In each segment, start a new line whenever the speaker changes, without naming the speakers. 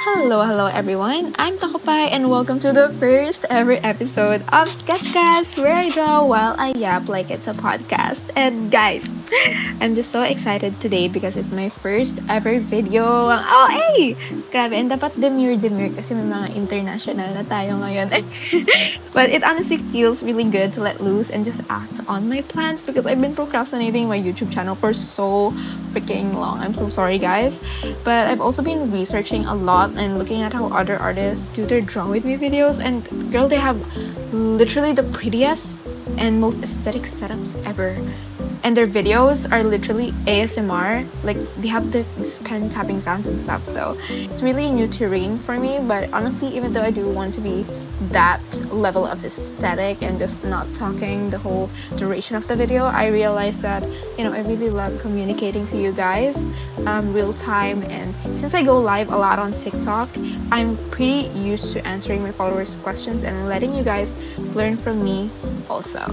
Hello everyone. I'm Takopai and welcome to the first ever episode of SketchCast where I draw while I yap like it's a podcast. And guys, I'm just so excited today because it's my first ever video. Oh, hey! Grabe, and dapat demure kasi may mga international na tayo ngayon. But it honestly feels really good to let loose and just act on my plans because I've been procrastinating my YouTube channel for so freaking long. I'm so sorry guys. But I've also been researching a lot and looking at how other artists do their draw with me videos, and girl, they have literally the prettiest and most aesthetic setups ever. And their videos are literally ASMR, like they have this pen tapping sounds and stuff, so it's really new terrain for me. But honestly, even though I do want to be that level of aesthetic and just not talking the whole duration of the video, I realized that I really love communicating to you guys real time, and since I go live a lot on TikTok, I'm pretty used to answering my followers' questions and letting you guys learn from me also.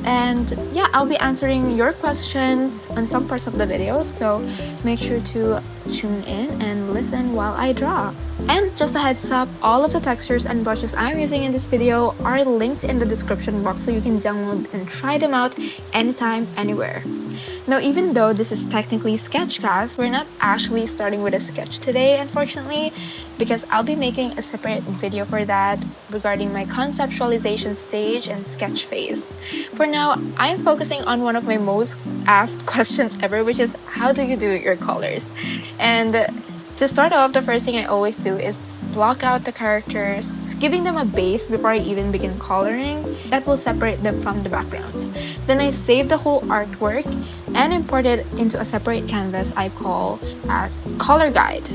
And yeah, I'll be answering your questions on some parts of the video, so make sure to tune in and listen while I draw. And just a heads up, all of the textures and brushes I'm using in this video are linked in the description box, so you can download and try them out anytime, anywhere. Now, even though this is technically SketchCast, we're not actually starting with a sketch today, unfortunately, because I'll be making a separate video for that regarding my conceptualization stage and sketch phase. For now, I'm focusing on one of my most asked questions ever, which is how do you do your colors? And to start off, the first thing I always do is block out the characters, giving them a base before I even begin coloring that will separate them from the background. Then I save the whole artwork and import it into a separate canvas I call as color guide.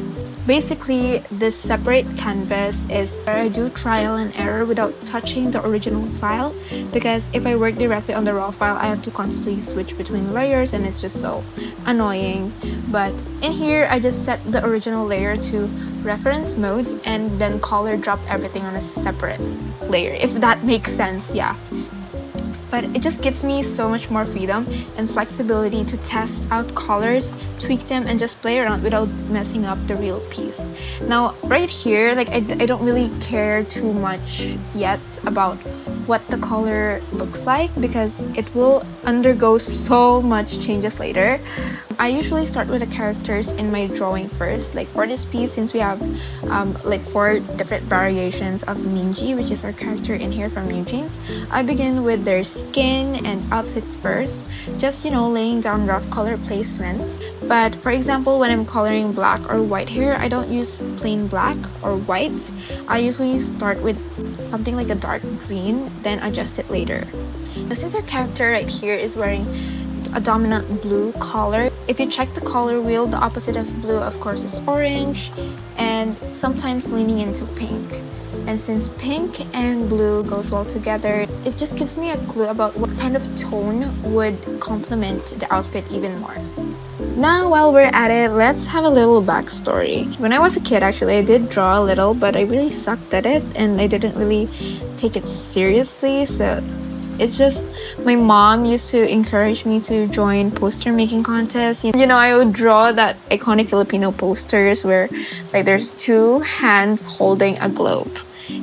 Basically, this separate canvas is where I do trial and error without touching the original file, because if I work directly on the raw file, I have to constantly switch between layers and it's just so annoying. But in here, I just set the original layer to reference mode and then color drop everything on a separate layer, if that makes sense, yeah. But it just gives me so much more freedom and flexibility to test out colors, tweak them, and just play around without messing up the real piece. Now, right here, like I don't really care too much yet about what the color looks like because it will undergo so much changes later. I usually start with the characters in my drawing first. Like for this piece, since we have like 4 different variations of Minji, which is our character in here from New Jeans, I begin with their skin and outfits first, just laying down rough color placements. But for example, when I'm coloring black or white hair, I don't use plain black or white. I usually start with something like a dark green, then adjust it later. Now, since our character right here is wearing a dominant blue color, if you check the color wheel, the opposite of blue of course is orange, and sometimes leaning into pink. And since pink and blue goes well together, it just gives me a clue about what kind of tone would complement the outfit even more. Now, while we're at it, let's have a little backstory. When I was a kid, actually, I did draw a little, but I really sucked at it and I didn't really take it seriously, so it's just my mom used to encourage me to join poster making contests. I would draw that iconic Filipino posters where like there's 2 hands holding a globe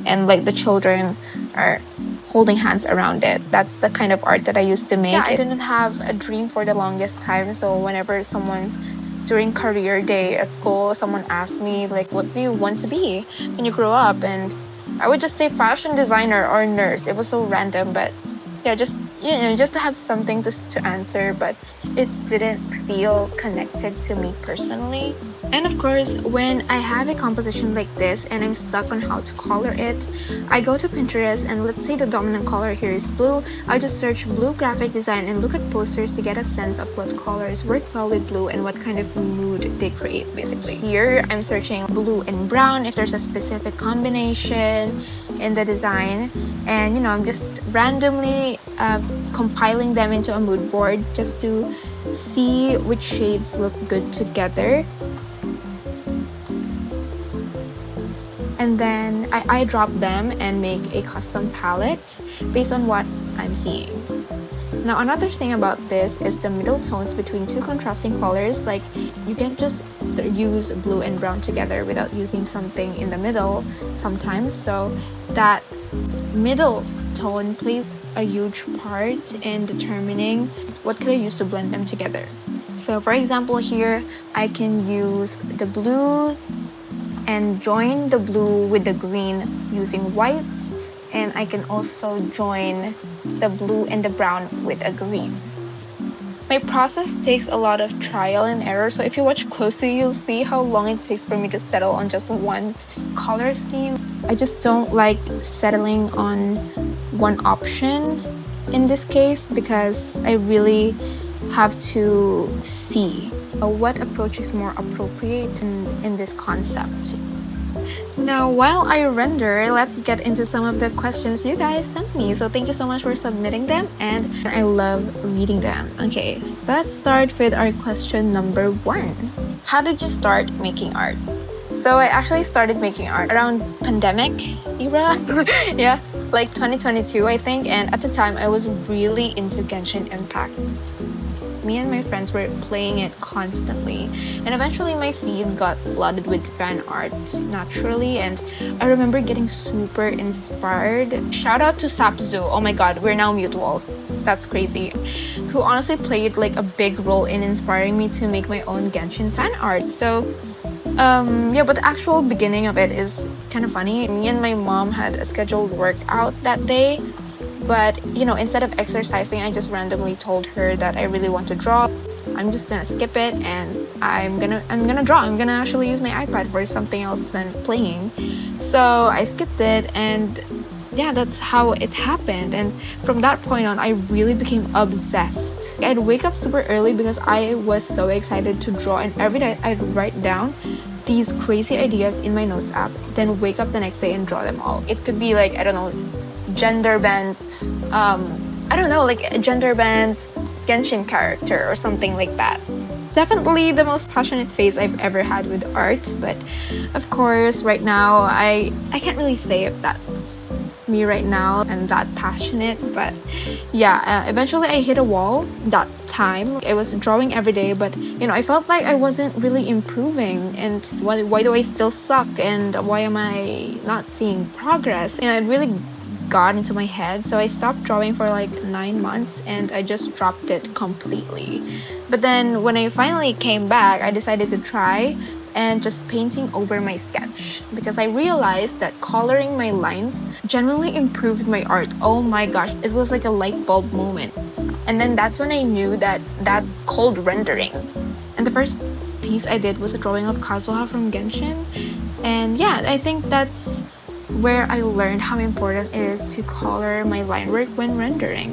and like the children are holding hands around it. That's the kind of art that I used to make. Yeah, I didn't have a dream for the longest time, so whenever someone during career day at school, someone asked me like, what do you want to be when you grow up? And I would just say fashion designer or nurse. It was so random, but yeah, just to have something to answer, but it didn't feel connected to me personally. And of course, when I have a composition like this and I'm stuck on how to color it, I go to Pinterest, and let's say the dominant color here is blue. I just search blue graphic design and look at posters to get a sense of what colors work well with blue and what kind of mood they create, basically. Here, I'm searching blue and brown if there's a specific combination in the design, and I'm just randomly compiling them into a mood board just to see which shades look good together. And then I drop them and make a custom palette based on what I'm seeing. Now, another thing about this is the middle tones between 2 contrasting colors. Like you can just use blue and brown together without using something in the middle sometimes. So that middle tone plays a huge part in determining what could I use to blend them together. So for example, here I can use the blue and join the blue with the green using white, and I can also join the blue and the brown with a green. My process takes a lot of trial and error, so if you watch closely, you'll see how long it takes for me to settle on just one color scheme. I just don't like settling on one option in this case because I really have to see what approach is more appropriate in this concept. Now, while I render, let's get into some of the questions you guys sent me. So thank you so much for submitting them, and I love reading them. Okay, so let's start with our question number 1. How did you start making art? So I actually started making art around pandemic era. Yeah, like 2022, I think. And at the time, I was really into Genshin Impact. Me and my friends were playing it constantly, and eventually my feed got flooded with fan art naturally, and I remember getting super inspired. Shout out to Sapzu, oh my god, we're now mutuals, that's crazy, who honestly played like a big role in inspiring me to make my own Genshin fan art. So but the actual beginning of it is kind of funny. Me and my mom had a scheduled workout that day, but instead of exercising, I just randomly told her that I really want to draw. I'm just gonna skip it and I'm gonna draw. I'm gonna actually use my iPad for something else than playing. So I skipped it, and yeah, that's how it happened. And from that point on, I really became obsessed. I'd wake up super early because I was so excited to draw, and every day I'd write down these crazy ideas in my notes app, then wake up the next day and draw them all. It could be like, I don't know, gender bent, like a gender bent Genshin character or something like that. Definitely the most passionate phase I've ever had with art, but of course right now I can't really say if that's me right now. I'm that passionate, but yeah, eventually I hit a wall that time. I was drawing every day, but I felt like I wasn't really improving, and why do I still suck, and why am I not seeing progress? It really got into my head, so I stopped drawing for like 9 months and I just dropped it completely. But then when I finally came back, I decided to try and just painting over my sketch, because I realized that coloring my lines genuinely improved my art. Oh my gosh, it was like a light bulb moment. And then that's when I knew that that's called rendering. And the first piece I did was a drawing of Kazuha from Genshin, and yeah, I think that's where I learned how important it is to color my line work when rendering.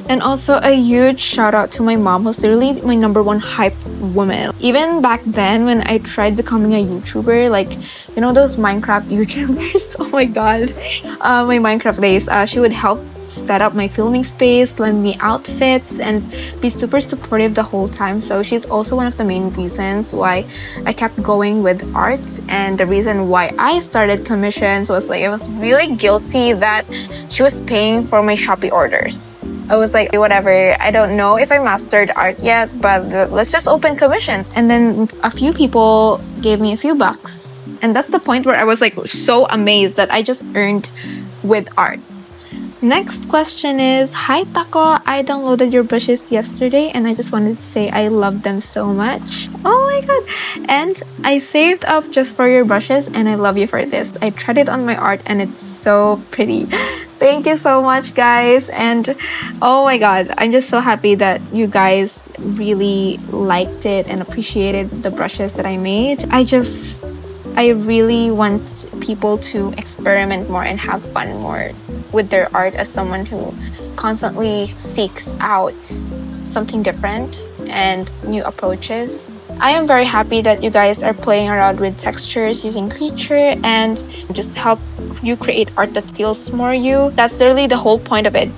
And also a huge shout out to my mom, who's literally my number one hype woman. Even back then when I tried becoming a YouTuber, like those Minecraft YouTubers, oh my god, my Minecraft days, she would help set up my filming space, lend me outfits, and be super supportive the whole time. So she's also one of the main reasons why I kept going with art, and the reason why I started commissions was like I was really guilty that she was paying for my Shopee orders. I was like, whatever, I don't know if I mastered art yet, but let's just open commissions. And then a few people gave me a few bucks, and that's the point where I was like so amazed that I just earned with art. Next question is, hi Taco, I downloaded your brushes yesterday and I just wanted to say I love them so much. Oh my god. And I saved up just for your brushes and I love you for this. I tried it on my art and it's so pretty. Thank you so much, guys. And oh my god, I'm just so happy that you guys really liked it and appreciated the brushes that I made. I really want people to experiment more and have fun more with their art, as someone who constantly seeks out something different and new approaches. I am very happy that you guys are playing around with textures using Creature and just help you create art that feels more you. That's literally the whole point of it.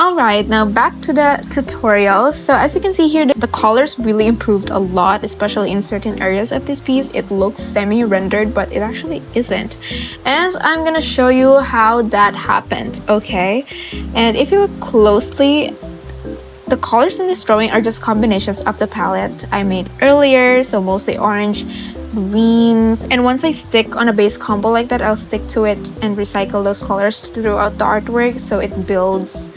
Alright, now back to the tutorial. So as you can see here, the colors really improved a lot, especially in certain areas of this piece. It looks semi-rendered, but it actually isn't. And I'm gonna show you how that happened, okay? And if you look closely, The colors in this drawing are just combinations of the palette I made earlier, so mostly orange, greens, and once I stick on a base combo like that, I'll stick to it and recycle those colors throughout the artwork so it builds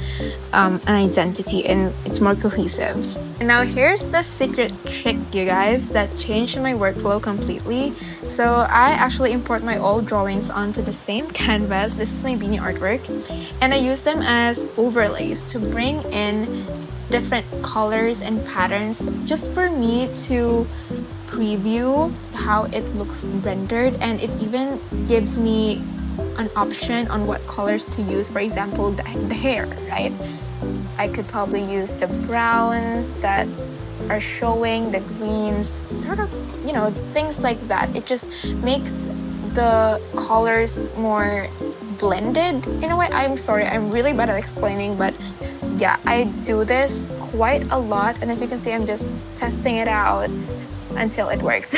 an identity and it's more cohesive. And now here's the secret trick, you guys, that changed my workflow completely. So I actually import my old drawings onto the same canvas. This is my beanie artwork, and I use them as overlays to bring in different colors and patterns just for me to preview how it looks rendered, and it even gives me an option on what colors to use. For example, the hair, right? I could probably use the browns that are showing, the greens, sort of, things like that. It just makes the colors more blended in a way. I'm sorry, I'm really bad at explaining, but yeah, I do this quite a lot, and as you can see, I'm just testing it out until it works.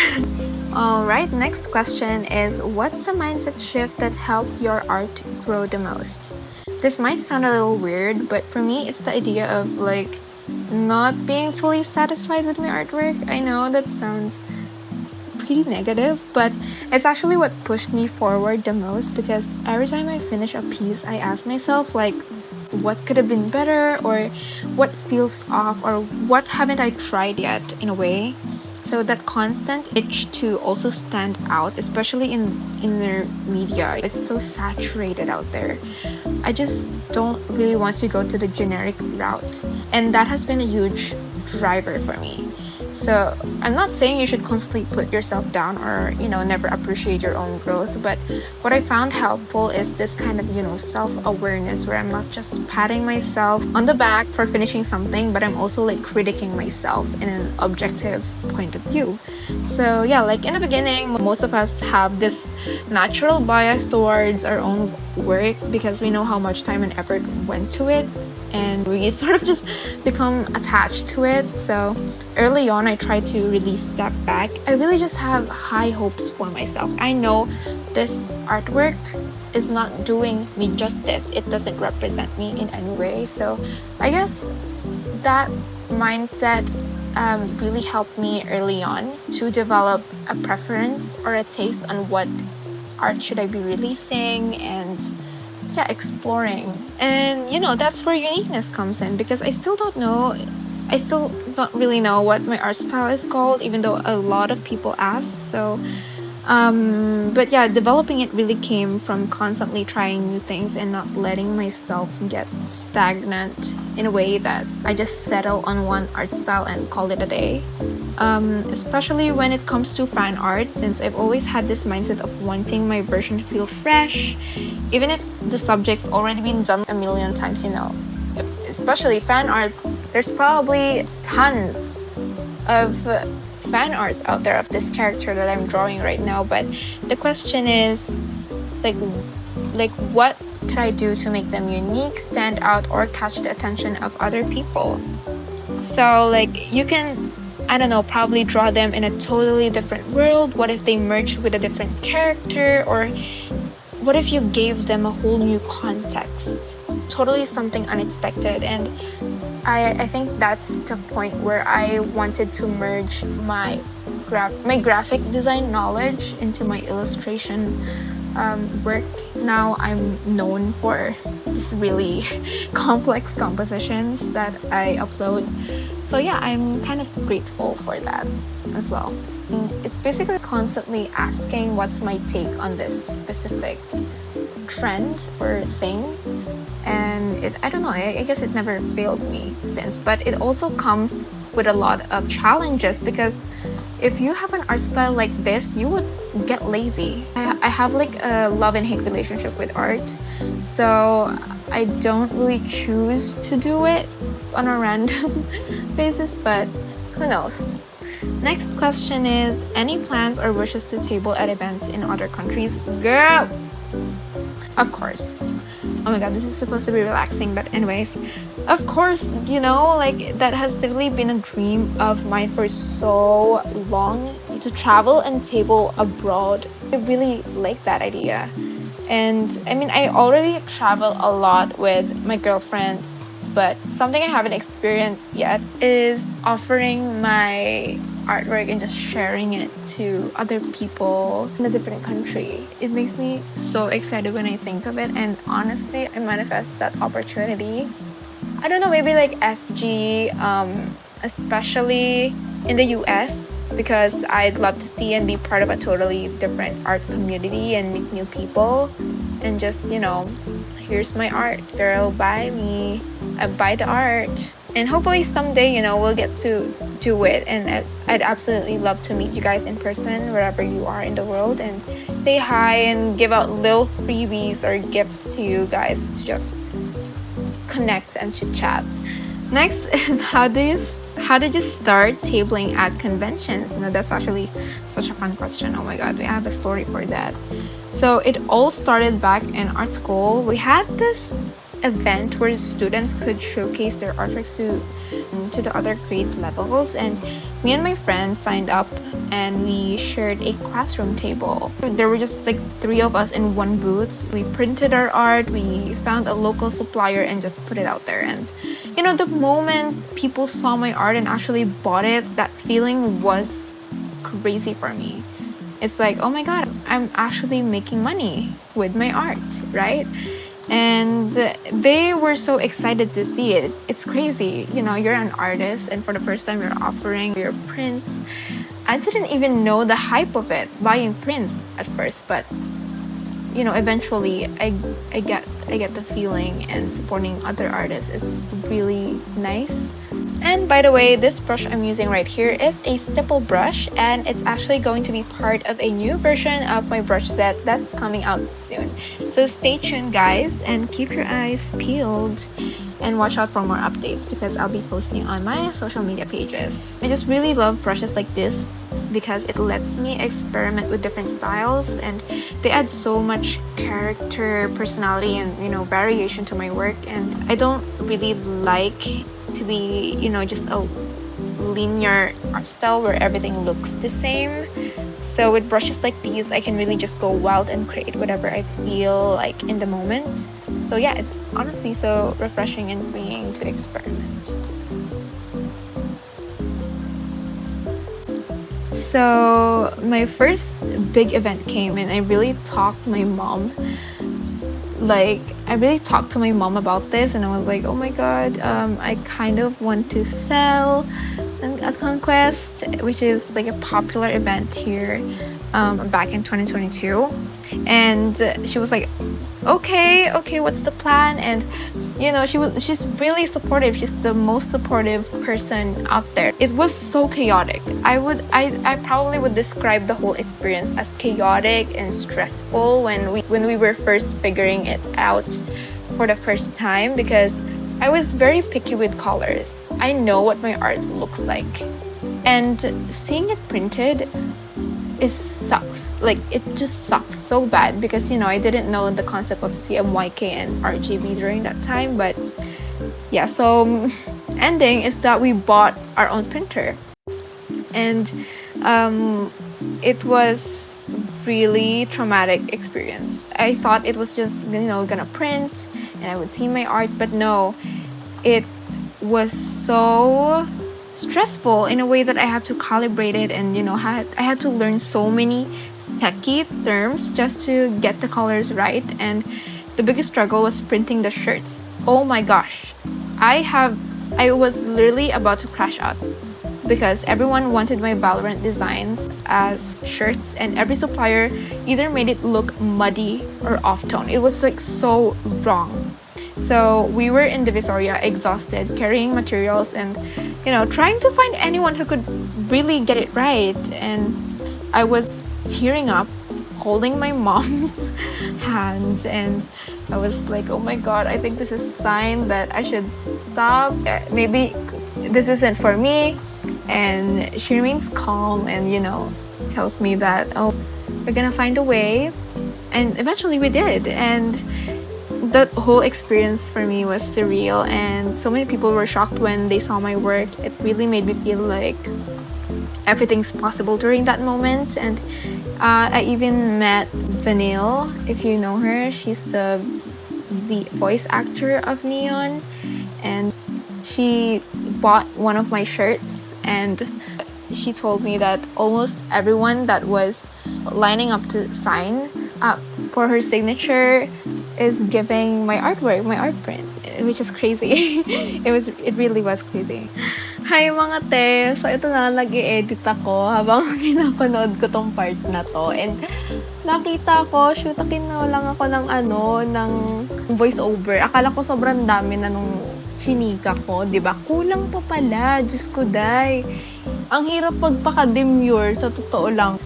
Alright, next question is, what's a mindset shift that helped your art grow the most? This might sound a little weird, but for me, it's the idea of not being fully satisfied with my artwork. I know that sounds pretty negative, but it's actually what pushed me forward the most, because every time I finish a piece, I ask myself what could have been better, or what feels off, or what haven't I tried yet, in a way. So that constant itch to also stand out, especially in inner media, it's so saturated out there. I just don't really want to go to the generic route, and that has been a huge driver for me. So I'm not saying you should constantly put yourself down or never appreciate your own growth, but what I found helpful is this kind of self-awareness, where I'm not just patting myself on the back for finishing something, but I'm also critiquing myself in an objective point of view. So yeah, in the beginning, most of us have this natural bias towards our own work because we know how much time and effort went to it, and we sort of just become attached to it. So early on, I tried to really step back. I really just have high hopes for myself. I know this artwork is not doing me justice. It doesn't represent me in any way. So I guess that mindset really helped me early on to develop a preference or a taste on what art should I be releasing and exploring. And that's where uniqueness comes in, because I still don't really know what my art style is called, even though a lot of people ask. So but yeah, developing it really came from constantly trying new things and not letting myself get stagnant in a way that I just settle on one art style and call it a day. Especially when it comes to fan art, since I've always had this mindset of wanting my version to feel fresh, even if the subject's already been done a million times, especially fan art. There's probably tons of fan art out there of this character that I'm drawing right now, but the question is what could I do to make them unique, stand out, or catch the attention of other people? So you can, I don't know, probably draw them in a totally different world. What if they merged with a different character? Or what if you gave them a whole new context? Totally something unexpected. And I think that's the point where I wanted to merge my graphic design knowledge into my illustration work. Now I'm known for these really complex compositions that I upload. So yeah, I'm kind of grateful for that as well. It's basically constantly asking what's my take on this specific trend or thing, and I don't know, I guess it never failed me since, but it also comes with a lot of challenges, because if you have an art style like this, you would get lazy. I have a love and hate relationship with art, so I don't really choose to do it on a random basis, but who knows. Next question is, any plans or wishes to table at events in other countries? Girl! Of course. Oh my god, this is supposed to be relaxing, but anyways, of course, that has literally been a dream of mine for so long, to travel and table abroad. I really like that idea. And I mean, I already travel a lot with my girlfriend but something I haven't experienced yet is offering my artwork and just sharing it to other people in a different country. It makes me so excited when I think of it, and honestly, I manifest that opportunity. I don't know, maybe like SG, especially in the US, because I'd love to see and be part of a totally different art community and meet new people, and just, here's my art, girl, buy me. I buy the art. And hopefully someday, we'll get to do it. And I'd absolutely love to meet you guys in person, wherever you are in the world, and say hi and give out little freebies or gifts to you guys to just connect and chit chat. Next is how did you start tabling at conventions? Now that's actually such a fun question. Oh my god, we have a story for that. So it all started back in art school. We had this event where students could showcase their artworks to the other grade levels, and me and my friends signed up and we shared a classroom table. There were just like 3 of us in one booth. We printed our art, we found a local supplier and just put it out there, and the moment people saw my art and actually bought it, that feeling was crazy for me. It's like, oh my god, I'm actually making money with my art, right? And they were so excited to see it. It's crazy, you're an artist and for the first time you're offering your prints. I didn't even know the hype of it, buying prints at first, but eventually I get the feeling, and supporting other artists is really nice. And by the way, this brush I'm using right here is a stipple brush, and it's actually going to be part of a new version of my brush set that's coming out soon. So stay tuned, guys, and keep your eyes peeled and watch out for more updates, because I'll be posting on my social media pages. I just really love brushes like this because it lets me experiment with different styles, and they add so much character, personality, and variation to my work. And I don't really like to be just a linear art style where everything looks the same. So with brushes like these, I can really just go wild and create whatever I feel like in the moment. So yeah, it's honestly so refreshing and freeing to experiment. So my first big event came, and I really talked to my mom. To my mom about this, and I was like, oh my god, I kind of want to sell at Conquest, which is like a popular event here back in 2022. And she was like, okay, what's the plan? And she's really supportive. She's the most supportive person out there. It was so chaotic. I probably would describe the whole experience as chaotic and stressful when we were first figuring it out for the first time, because I was very picky with colors. I know what my art looks like, and seeing it printed sucks. Like, it just sucks so bad, because I didn't know the concept of CMYK and RGB during that time. But yeah, so ending is that we bought our own printer, and it was really traumatic experience. I thought it was just gonna print and I would see my art, but no, it was so stressful in a way that I had to calibrate it, and I had to learn so many techie terms just to get the colors right. And the biggest struggle was printing the shirts. Oh my gosh, I was literally about to crash out, because everyone wanted my Valorant designs as shirts, and every supplier either made it look muddy or off-tone. It was like so wrong. So we were in Divisoria, exhausted, carrying materials, and trying to find anyone who could really get it right. And I was tearing up, holding my mom's hand, and I was like, oh my god, I think this is a sign that I should stop. Maybe this isn't for me. And she remains calm and tells me that, oh, we're gonna find a way. And eventually we did. And that whole experience for me was surreal, and so many people were shocked when they saw my work. It really made me feel like everything's possible during that moment. And I even met Vanille, if you know her. She's the voice actor of Neon, and she bought one of my shirts, and she told me that almost everyone that was lining up to sign up for her signature is giving my artwork, my art print, which is crazy. It really was crazy. Hi mga te! So ito na, nag-i-edit ako habang pinapanood ko tong part na to. And nakita ko, shootakin na lang ako ng voice over. Akala ko sobrang dami na nung chinika ko, di ba? Kulang pa pala, Diyos ko day. Ang hirap pagpaka-demure, sa totoo lang.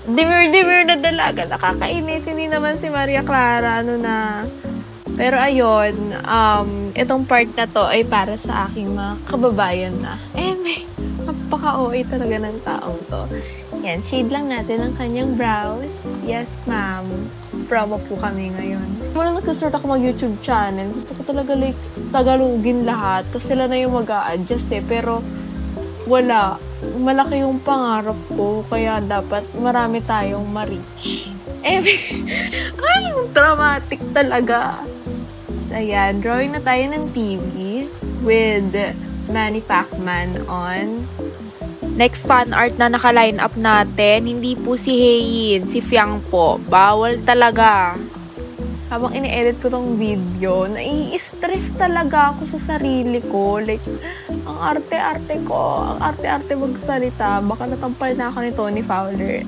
Demure na dalaga, nakakainis. Hindi naman si Maria Clara, Pero ayun, itong part na to ay para sa aking mga kababayan na. May napaka-OA talaga ng taong to. Yan, shade lang natin ang kanyang brows. Yes, ma'am. Promo po kami ngayon. Muna nag-start ako mag-YouTube channel, gusto ko talaga Tagalogin lahat. Kasi sila na yung mag-a-adjust Pero wala. Malaki yung pangarap ko. Kaya dapat marami tayong ma-reach. Ay, dramatic talaga. So, ayan, drawing na tayo ng TV with Manny Pacman on. Next fan art na naka-line up natin, hindi po si Heiyin, si Fiang po. Bawal talaga. Habang ini-edit ko tong video, nai-stress talaga ako sa sarili ko. Like, ang arte-arte ko, ang arte-arte magsalita. Baka natampal na ako ni Tony Fowler.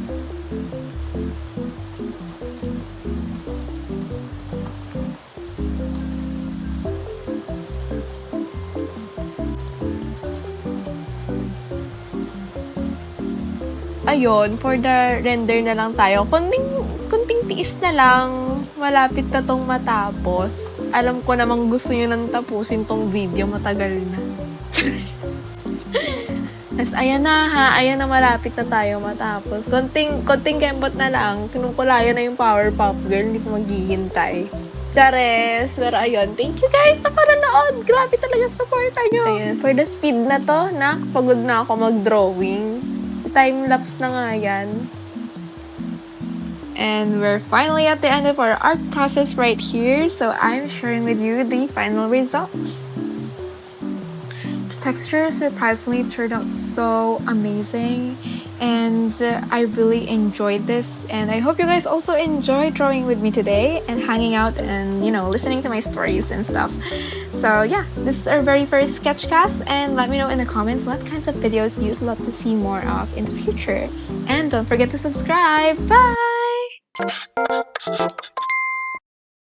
Ayun, for the render na lang tayo. Kunting tiis na lang. Malapit na tong matapos. Alam ko namang gusto nyo nang tapusin tong video. Matagal na. Tapos, ayan na ha. Ayan na, malapit na tayo matapos. Konting kembot na lang. Kinukulayan na yung Powerpuff Girl. Hindi ko maghihintay. Chares! Pero ayun, thank you guys sa panonood. Grabe talaga supporta nyo. Ayan, for the speed na to, pagod na ako mag-drawing. Time-lapse na nga yan. And we're finally at the end of our art process right here. So I'm sharing with you the final results. The texture surprisingly turned out so amazing. And I really enjoyed this. And I hope you guys also enjoyed drawing with me today and hanging out and, listening to my stories and stuff. So yeah, this is our very first SketchCast, and let me know in the comments what kinds of videos you'd love to see more of in the future. And don't forget to subscribe. Bye!